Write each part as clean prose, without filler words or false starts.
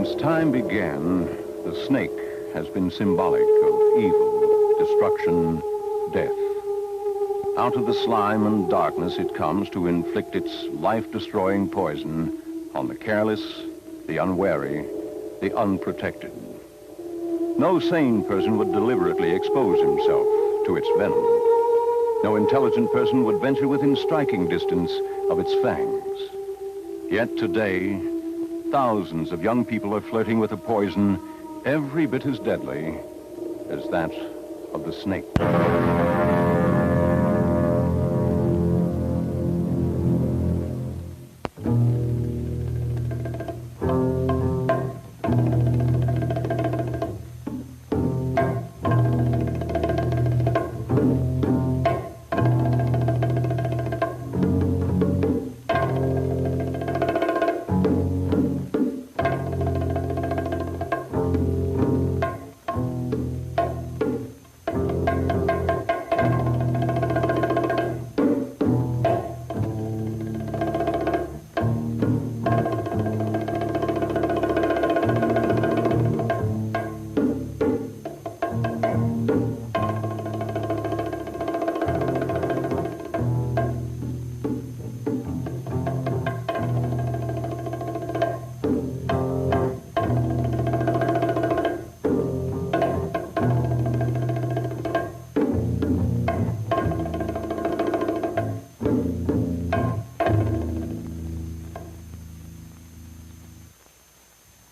Since time began, the snake has been symbolic of evil, destruction, death. Out of the slime and darkness it comes to inflict its life-destroying poison on the careless, the unwary, the unprotected. No sane person would deliberately expose himself to its venom. No intelligent person would venture within striking distance of its fangs. Yet today, thousands of young people are flirting with a poison every bit as deadly as that of the snake.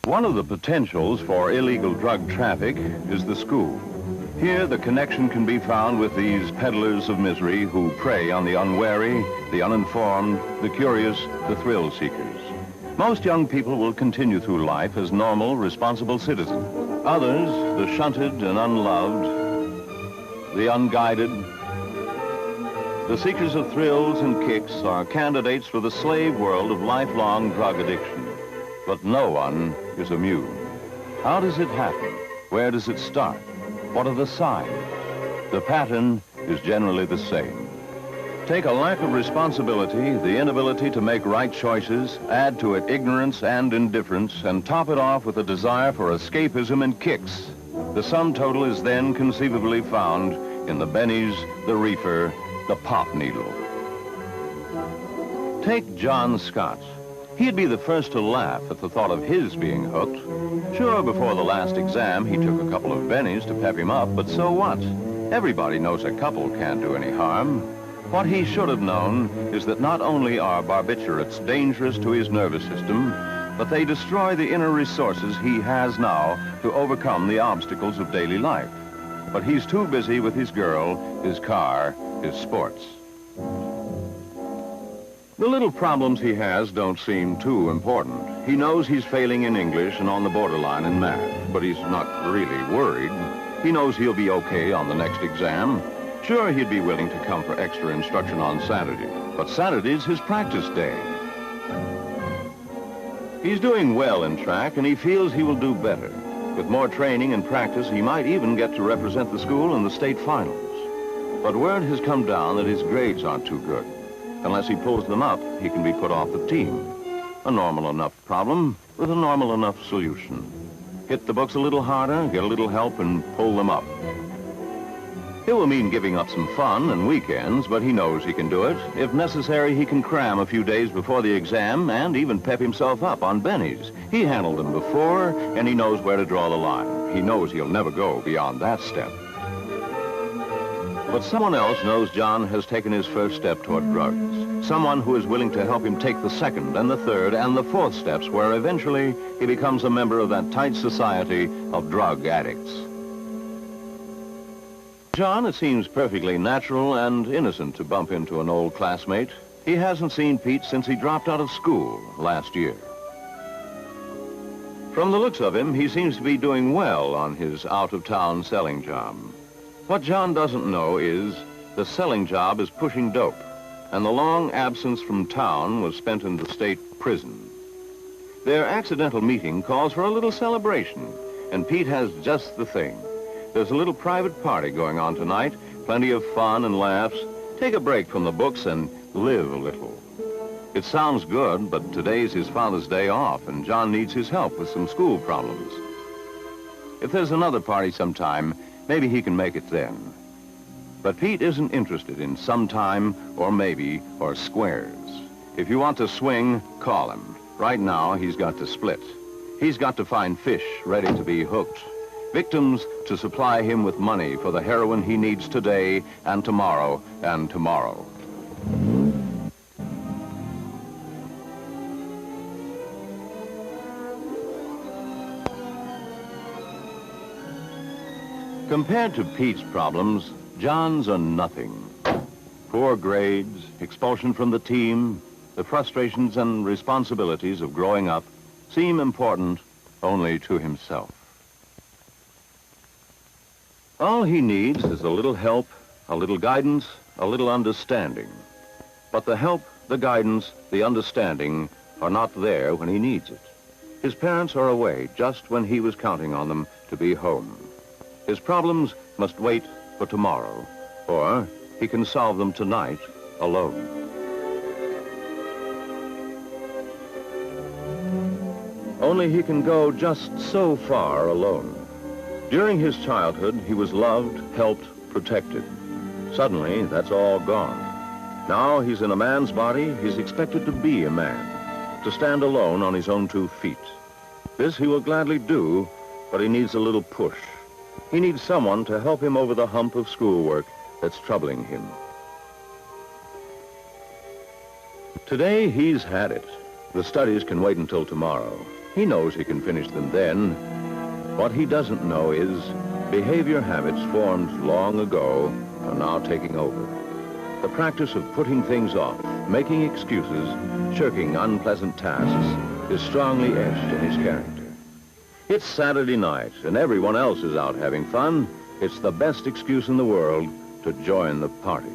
One of the potentials for illegal drug traffic is the school. Here, the connection can be found with these peddlers of misery who prey on the unwary, the uninformed, the curious, the thrill seekers. Most young people will continue through life as normal, responsible citizens. Others, the shunted and unloved, the unguided, the seekers of thrills and kicks are candidates for the slave world of lifelong drug addiction. But no one is immune. How does it happen? Where does it start? What are the signs? The pattern is generally the same. Take a lack of responsibility, the inability to make right choices, add to it ignorance and indifference, and top it off with a desire for escapism and kicks. The sum total is then conceivably found in the bennies, the reefer, the pop needle. Take John Scott. He'd be the first to laugh at the thought of his being hooked. Sure, before the last exam, he took a couple of bennies to pep him up, but so what? Everybody knows a couple can't do any harm. What he should have known is that not only are barbiturates dangerous to his nervous system, but they destroy the inner resources he has now to overcome the obstacles of daily life. But he's too busy with his girl, his car, his sports. The little problems he has don't seem too important. He knows he's failing in English and on the borderline in math, but he's not really worried. He knows he'll be okay on the next exam. Sure, he'd be willing to come for extra instruction on Saturday, but Saturday's his practice day. He's doing well in track, and he feels he will do better. With more training and practice, he might even get to represent the school in the state finals. But word has come down that his grades aren't too good. Unless he pulls them up, he can be put off the team. A normal enough problem with a normal enough solution. Hit the books a little harder, get a little help, and pull them up. It will mean giving up some fun and weekends, but he knows he can do it. If necessary, he can cram a few days before the exam and even pep himself up on bennies. He handled them before, and he knows where to draw the line. He knows he'll never go beyond that step. But someone else knows John has taken his first step toward drugs. Someone who is willing to help him take the second and the third and the fourth steps, where eventually he becomes a member of that tight society of drug addicts. John, it seems perfectly natural and innocent to bump into an old classmate. He hasn't seen Pete since he dropped out of school last year. From the looks of him, he seems to be doing well on his out-of-town selling job. What John doesn't know is the selling job is pushing dope, and the long absence from town was spent in the state prison. Their accidental meeting calls for a little celebration, and Pete has just the thing. There's a little private party going on tonight, plenty of fun and laughs. Take a break from the books and live a little. It sounds good, but today's his father's day off, and John needs his help with some school problems. If there's another party sometime, maybe he can make it then. But Pete isn't interested in sometime, or maybe, or squares. If you want to swing, call him. Right now, he's got to split. He's got to find fish ready to be hooked, victims to supply him with money for the heroin he needs today and tomorrow and tomorrow. Compared to Pete's problems, John's are nothing. Poor grades, expulsion from the team, the frustrations and responsibilities of growing up seem important only to himself. All he needs is a little help, a little guidance, a little understanding. But the help, the guidance, the understanding are not there when he needs it. His parents are away just when he was counting on them to be home. His problems must wait for tomorrow, or he can solve them tonight alone. Only he can go just so far alone. During his childhood, he was loved, helped, protected. Suddenly, that's all gone. Now he's in a man's body, he's expected to be a man, to stand alone on his own 2 feet. This he will gladly do, but he needs a little push. He needs someone to help him over the hump of schoolwork that's troubling him. Today, he's had it. The studies can wait until tomorrow. He knows he can finish them then. What he doesn't know is behavior habits formed long ago are now taking over. The practice of putting things off, making excuses, shirking unpleasant tasks is strongly etched in his character. It's Saturday night, and everyone else is out having fun. It's the best excuse in the world to join the party.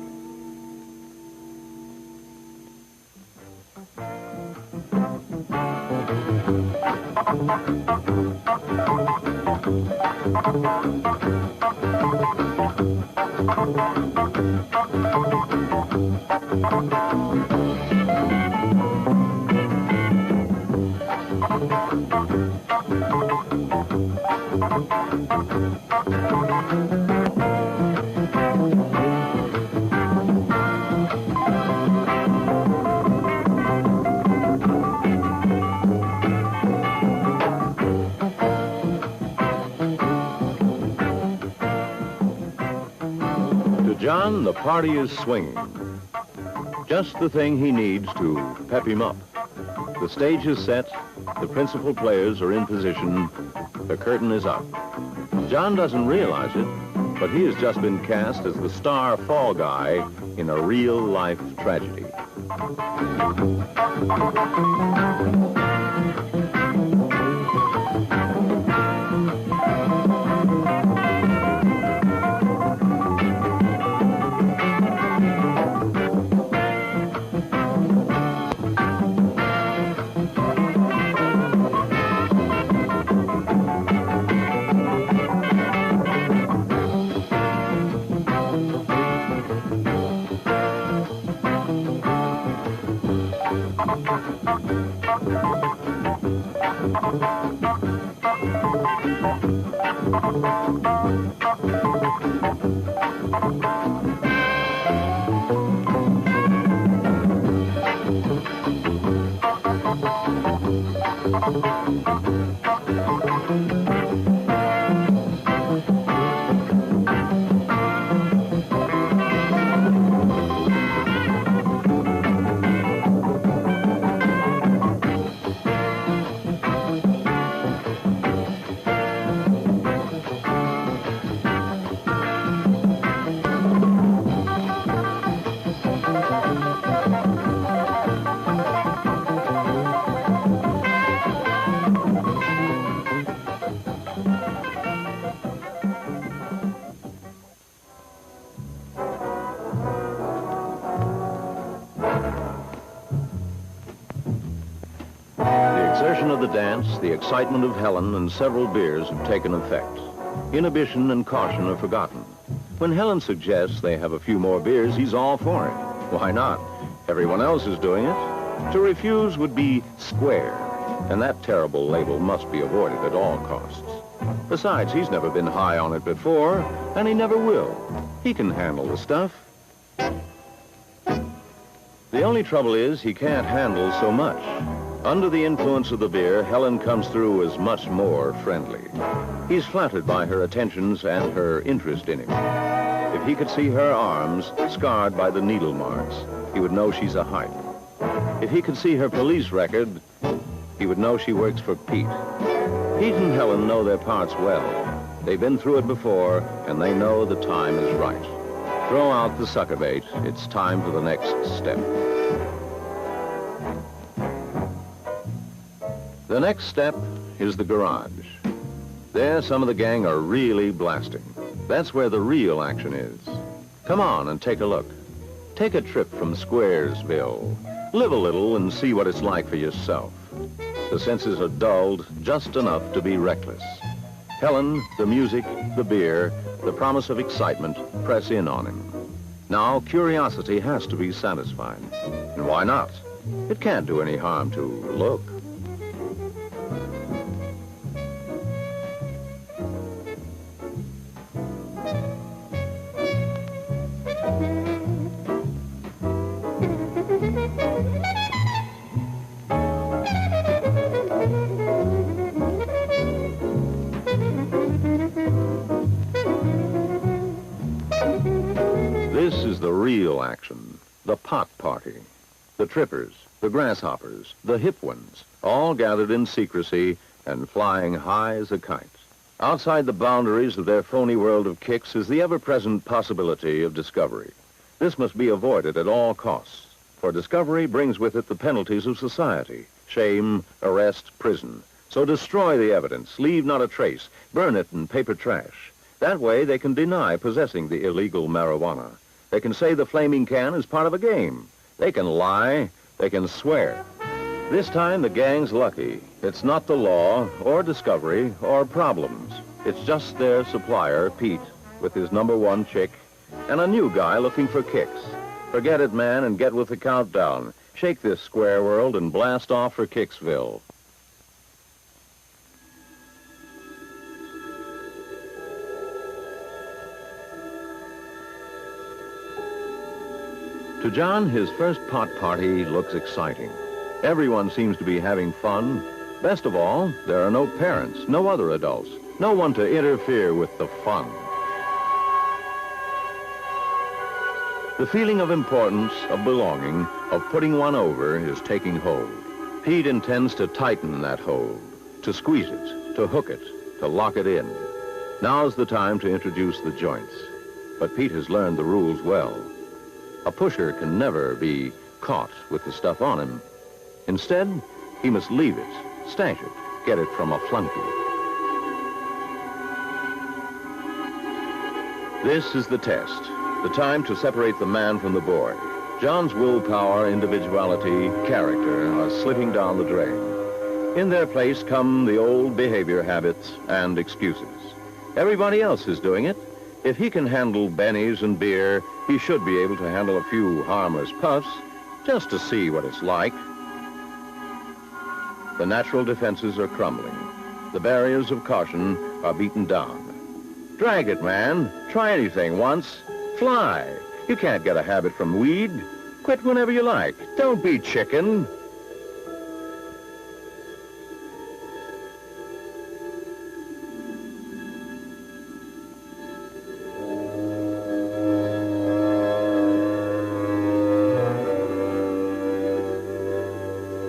John, the party is swinging. Just the thing he needs to pep him up. The stage is set, the principal players are in position, the curtain is up. John doesn't realize it, but he has just been cast as the star fall guy in a real-life tragedy. Of the dance, the excitement of Helen and several beers have taken effect. Inhibition and caution are forgotten. When Helen suggests they have a few more beers, he's all for it. Why not? Everyone else is doing it. To refuse would be square, and that terrible label must be avoided at all costs. Besides, he's never been high on it before, and he never will. He can handle the stuff. The only trouble is he can't handle so much. Under the influence of the beer, Helen comes through as much more friendly. He's flattered by her attentions and her interest in him. If he could see her arms scarred by the needle marks, he would know she's a hype. If he could see her police record, he would know she works for Pete. Pete and Helen know their parts well. They've been through it before, and they know the time is right. Throw out the sucker bait. It's time for the next step. The next step is the garage. There, some of the gang are really blasting. That's where the real action is. Come on and take a look. Take a trip from Squaresville. Live a little and see what it's like for yourself. The senses are dulled just enough to be reckless. Helen, the music, the beer, the promise of excitement press in on him. Now, curiosity has to be satisfied. And why not? It can't do any harm to look. This is the real action, the pot party. The trippers, the grasshoppers, the hip ones, all gathered in secrecy and flying high as a kite. Outside the boundaries of their phony world of kicks is the ever-present possibility of discovery. This must be avoided at all costs, for discovery brings with it the penalties of society: shame, arrest, prison. So destroy the evidence, leave not a trace, burn it in paper trash. That way they can deny possessing the illegal marijuana. They can say the flaming can is part of a game. They can lie. They can swear. This time the gang's lucky. It's not the law or discovery or problems. It's just their supplier, Pete, with his #1 chick, and a new guy looking for kicks. Forget it, man, and get with the countdown. Shake this square world and blast off for Kicksville. To John, his first pot party looks exciting. Everyone seems to be having fun. Best of all, there are no parents, no other adults, no one to interfere with the fun. The feeling of importance, of belonging, of putting one over is taking hold. Pete intends to tighten that hold, to squeeze it, to hook it, to lock it in. Now's the time to introduce the joints. But Pete has learned the rules well. A pusher can never be caught with the stuff on him. Instead, he must leave it, stash it, get it from a flunky. This is the test, the time to separate the man from the boy. John's willpower, individuality, character are slipping down the drain. In their place come the old behavior habits and excuses. Everybody else is doing it. If he can handle bennies and beer, he should be able to handle a few harmless puffs, just to see what it's like. The natural defenses are crumbling. The barriers of caution are beaten down. Drag it, man. Try anything once. Fly. You can't get a habit from weed. Quit whenever you like. Don't be chicken.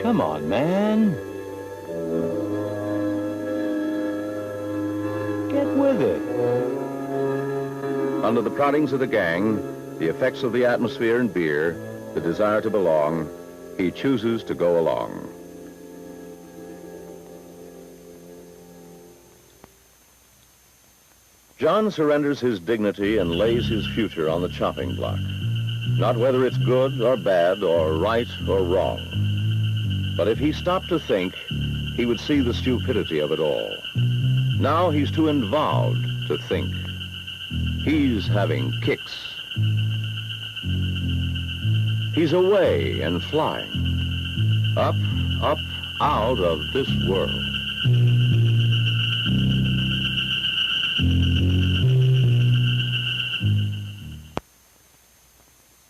Come on, man. Get with it. Under the proddings of the gang, the effects of the atmosphere and beer, the desire to belong, he chooses to go along. John surrenders his dignity and lays his future on the chopping block. Not whether it's good or bad or right or wrong. But if he stopped to think, he would see the stupidity of it all. Now he's too involved to think. He's having kicks. He's away and flying. Up, up, out of this world.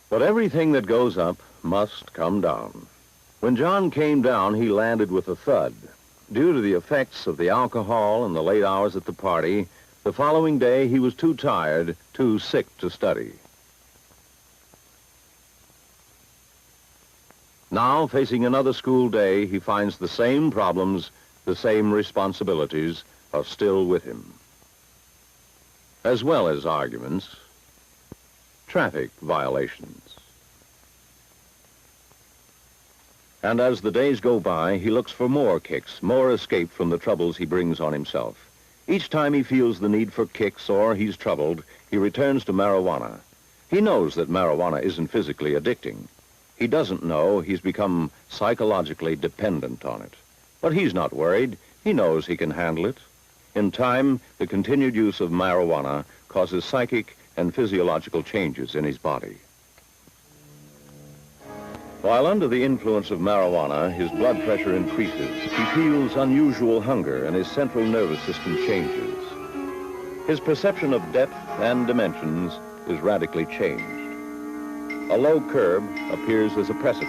But everything that goes up must come down. When John came down, he landed with a thud. Due to the effects of the alcohol and the late hours at the party, the following day he was too tired, too sick to study. Now, facing another school day, he finds the same problems, the same responsibilities are still with him. As well as arguments, traffic violations. And as the days go by, he looks for more kicks, more escape from the troubles he brings on himself. Each time he feels the need for kicks or he's troubled, he returns to marijuana. He knows that marijuana isn't physically addicting. He doesn't know he's become psychologically dependent on it. But he's not worried. He knows he can handle it. In time, the continued use of marijuana causes psychic and physiological changes in his body. While under the influence of marijuana, his blood pressure increases. He feels unusual hunger and his central nervous system changes. His perception of depth and dimensions is radically changed. A low curb appears as a precipice.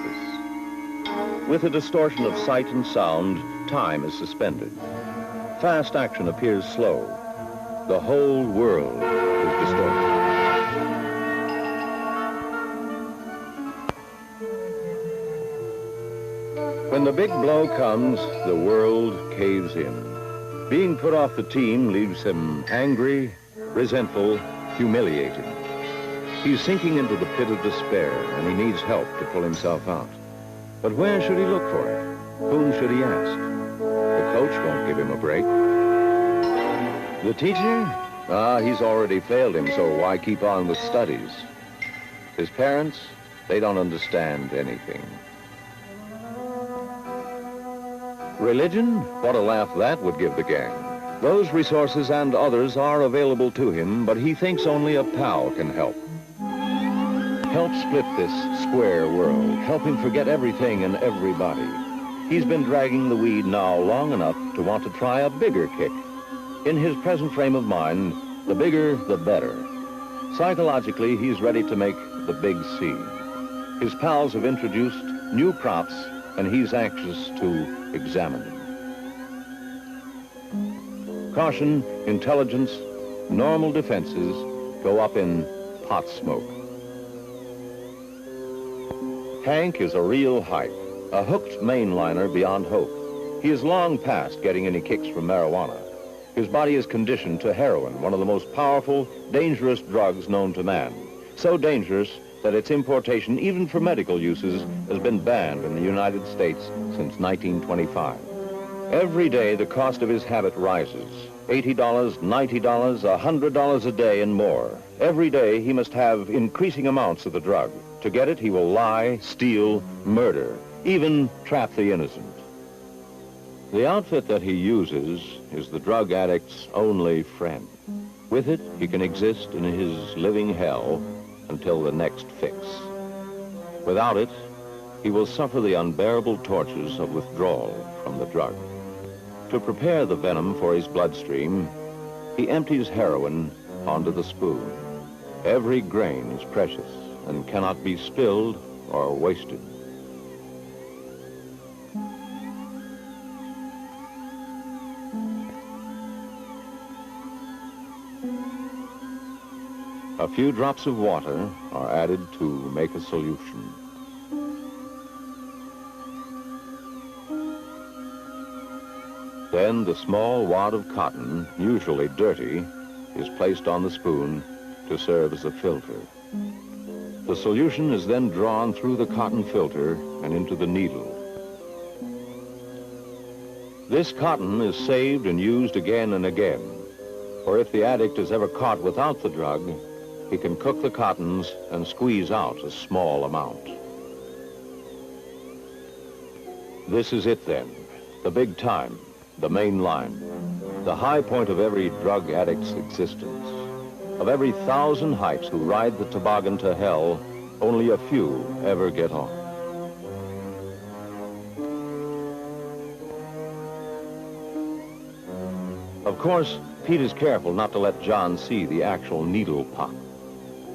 With a distortion of sight and sound, time is suspended. Fast action appears slow. The whole world is distorted. When the big blow comes, the world caves in. Being put off the team leaves him angry, resentful, humiliated. He's sinking into the pit of despair, and he needs help to pull himself out. But where should he look for it? Whom should he ask? The coach won't give him a break. The teacher? He's already failed him, so why keep on with studies? His parents? They don't understand anything. Religion? What a laugh that would give the gang. Those resources and others are available to him, but he thinks only a pal can help. Help split this square world. Help him forget everything and everybody. He's been dragging the weed now long enough to want to try a bigger kick. In his present frame of mind, the bigger, the better. Psychologically, he's ready to make the big C. His pals have introduced new props, and he's anxious to examine them. Caution, intelligence, normal defenses go up in pot smoke. Hank is a real hype, a hooked mainliner beyond hope. He is long past getting any kicks from marijuana. His body is conditioned to heroin, one of the most powerful, dangerous drugs known to man. So dangerous that its importation, even for medical uses, has been banned in the United States since 1925. Every day, the cost of his habit rises. $80, $90, $100 a day and more. Every day, he must have increasing amounts of the drug. To get it, he will lie, steal, murder, even trap the innocent. The outfit that he uses is the drug addict's only friend. With it, he can exist in his living hell until the next fix. Without it, he will suffer the unbearable tortures of withdrawal from the drug. To prepare the venom for his bloodstream, he empties heroin onto the spoon. Every grain is precious and cannot be spilled or wasted. A few drops of water are added to make a solution. Then the small wad of cotton, usually dirty, is placed on the spoon to serve as a filter. The solution is then drawn through the cotton filter and into the needle. This cotton is saved and used again and again, for if the addict is ever caught without the drug, he can cook the cottons and squeeze out a small amount. This is it then, the big time, the main line, the high point of every drug addict's existence. Of every 1,000 hypes who ride the toboggan to hell, only a few ever get on. Of course, Pete is careful not to let John see the actual needle pop.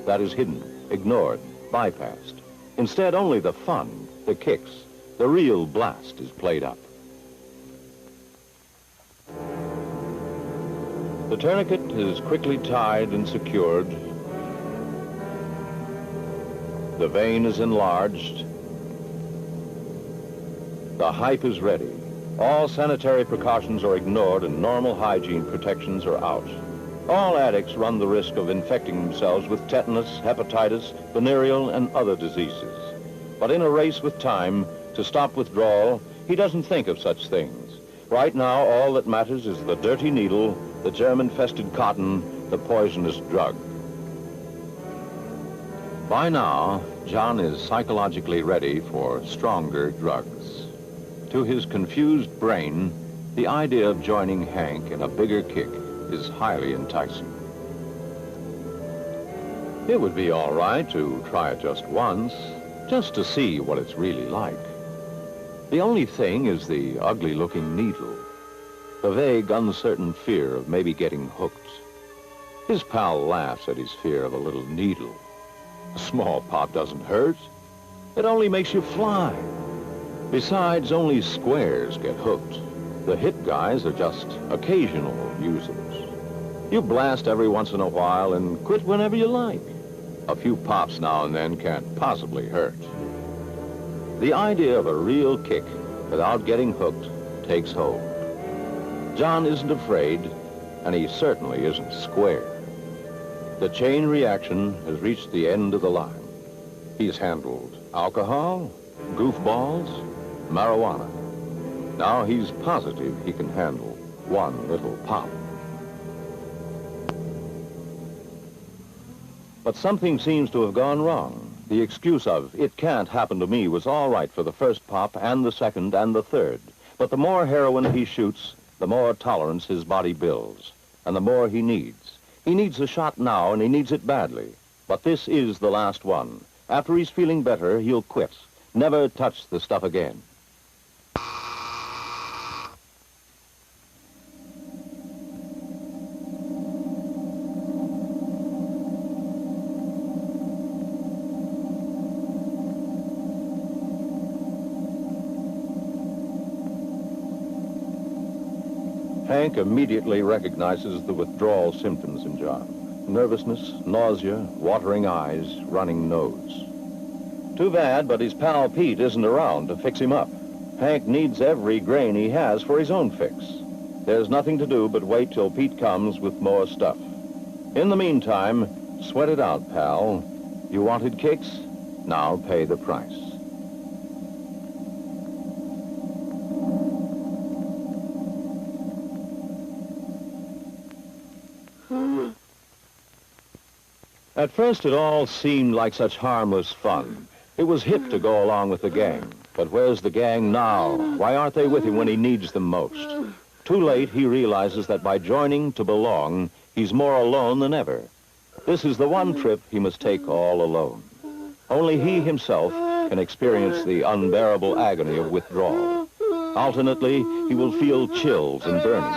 That is hidden, ignored, bypassed. Instead, only the fun, the kicks, the real blast is played up. The tourniquet is quickly tied and secured. The vein is enlarged. The hype is ready. All sanitary precautions are ignored and normal hygiene protections are out. All addicts run the risk of infecting themselves with tetanus, hepatitis, venereal, and other diseases. But in a race with time to stop withdrawal, he doesn't think of such things. Right now, all that matters is the dirty needle, the germ-infested cotton, the poisonous drug. By now, John is psychologically ready for stronger drugs. To his confused brain, the idea of joining Hank in a bigger kick is highly enticing. It would be all right to try it just once, just to see what it's really like. The only thing is the ugly-looking needle, the vague, uncertain fear of maybe getting hooked. His pal laughs at his fear of a little needle. A small pop doesn't hurt. It only makes you fly. Besides, only squares get hooked. The hit guys are just occasional users. You blast every once in a while and quit whenever you like. A few pops now and then can't possibly hurt. The idea of a real kick without getting hooked takes hold. John isn't afraid, and he certainly isn't square. The chain reaction has reached the end of the line. He's handled alcohol, goofballs, marijuana. Now he's positive he can handle one little pop. But something seems to have gone wrong. The excuse of, "it can't happen to me," was all right for the first pop and the second and the third. But the more heroin he shoots, the more tolerance his body builds, and the more he needs. He needs a shot now, and he needs it badly. But this is the last one. After he's feeling better, he'll quit. Never touch the stuff again. Hank immediately recognizes the withdrawal symptoms in John. Nervousness, nausea, watering eyes, running nose. Too bad, but his pal Pete isn't around to fix him up. Hank needs every grain he has for his own fix. There's nothing to do but wait till Pete comes with more stuff. In the meantime, sweat it out, pal. You wanted kicks? Now pay the price. At first, it all seemed like such harmless fun. It was hip to go along with the gang. But where's the gang now? Why aren't they with him when he needs them most? Too late, he realizes that by joining to belong, he's more alone than ever. This is the one trip he must take all alone. Only he himself can experience the unbearable agony of withdrawal. Alternately, he will feel chills and burnings.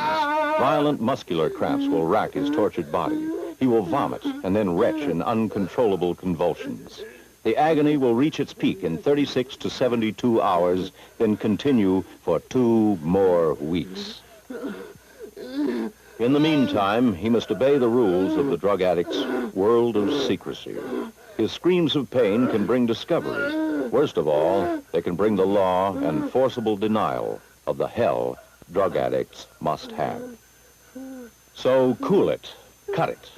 Violent muscular cramps will rack his tortured body. He will vomit and then retch in uncontrollable convulsions. The agony will reach its peak in 36 to 72 hours, then continue for 2 more weeks. In the meantime, he must obey the rules of the drug addict's world of secrecy. His screams of pain can bring discovery. Worst of all, they can bring the law and forcible denial of the hell drug addicts must have. So cool it. Cut it.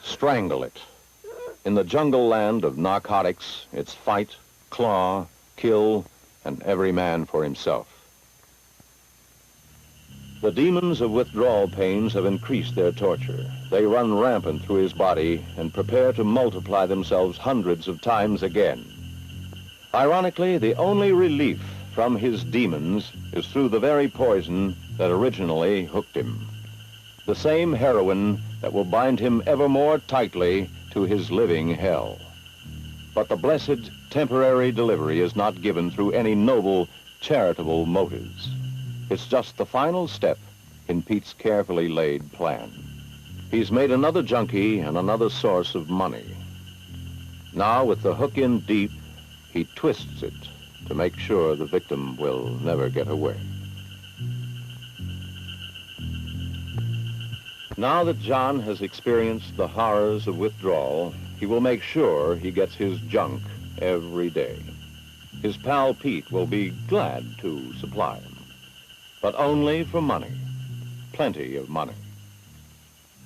Strangle it. In the jungle land of narcotics, it's fight, claw, kill, and every man for himself. The demons of withdrawal pains have increased their torture. They run rampant through his body and prepare to multiply themselves hundreds of times again. Ironically, the only relief from his demons is through the very poison that originally hooked him. The same heroin that will bind him ever more tightly to his living hell. But the blessed temporary delivery is not given through any noble, charitable motives. It's just the final step in Pete's carefully laid plan. He's made another junkie and another source of money. Now, with the hook in deep, he twists it to make sure the victim will never get away. Now that John has experienced the horrors of withdrawal, he will make sure he gets his junk every day. His pal Pete will be glad to supply him, but only for money, plenty of money.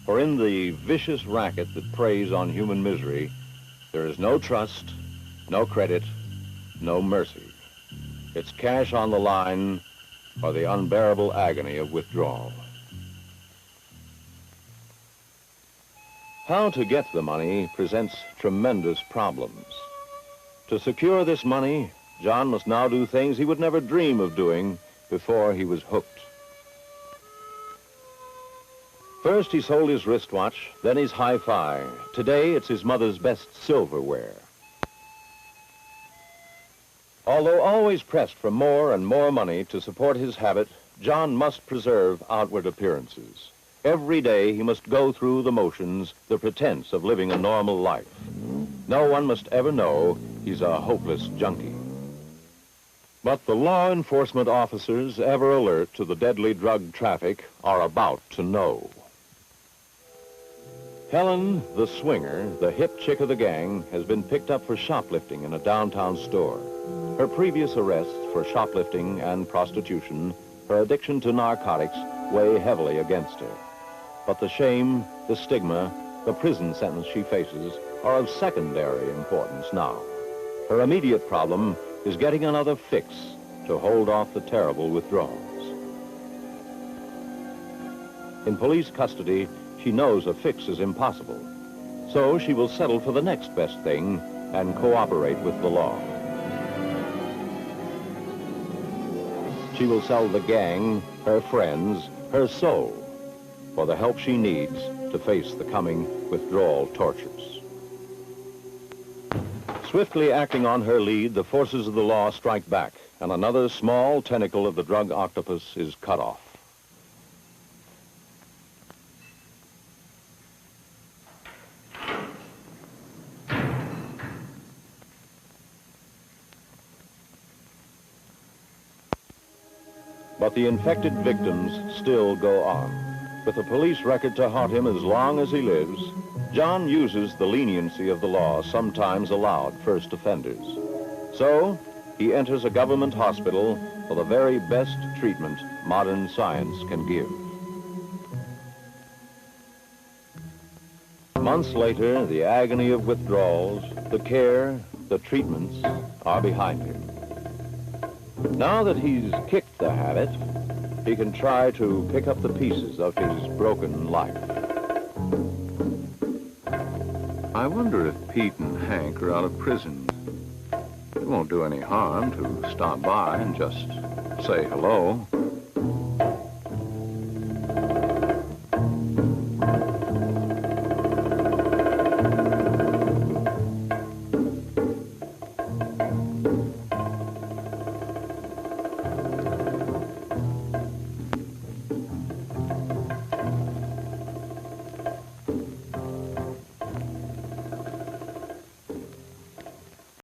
For in the vicious racket that preys on human misery, there is no trust, no credit, no mercy. It's cash on the line or the unbearable agony of withdrawal. How to get the money presents tremendous problems. To secure this money, John must now do things he would never dream of doing before he was hooked. First, he sold his wristwatch, then his hi-fi. Today, it's his mother's best silverware. Although always pressed for more and more money to support his habit, John must preserve outward appearances. Every day, he must go through the motions, the pretense of living a normal life. No one must ever know he's a hopeless junkie. But the law enforcement officers, ever alert to the deadly drug traffic, are about to know. Helen, the swinger, the hip chick of the gang, has been picked up for shoplifting in a downtown store. Her previous arrests for shoplifting and prostitution, her addiction to narcotics, weigh heavily against her. But the shame, the stigma, the prison sentence she faces are of secondary importance now. Her immediate problem is getting another fix to hold off the terrible withdrawals. In police custody, she knows a fix is impossible. So she will settle for the next best thing and cooperate with the law. She will sell the gang, her friends, her soul for the help she needs to face the coming withdrawal tortures. Swiftly acting on her lead, the forces of the law strike back, and another small tentacle of the drug octopus is cut off. But the infected victims still go on. With a police record to haunt him as long as he lives, John uses the leniency of the law sometimes allowed first offenders. So, he enters a government hospital for the very best treatment modern science can give. Months later, the agony of withdrawals, the care, the treatments are behind him. Now that he's kicked the habit, he can try to pick up the pieces of his broken life. I wonder if Pete and Hank are out of prison. It won't do any harm to stop by and just say hello.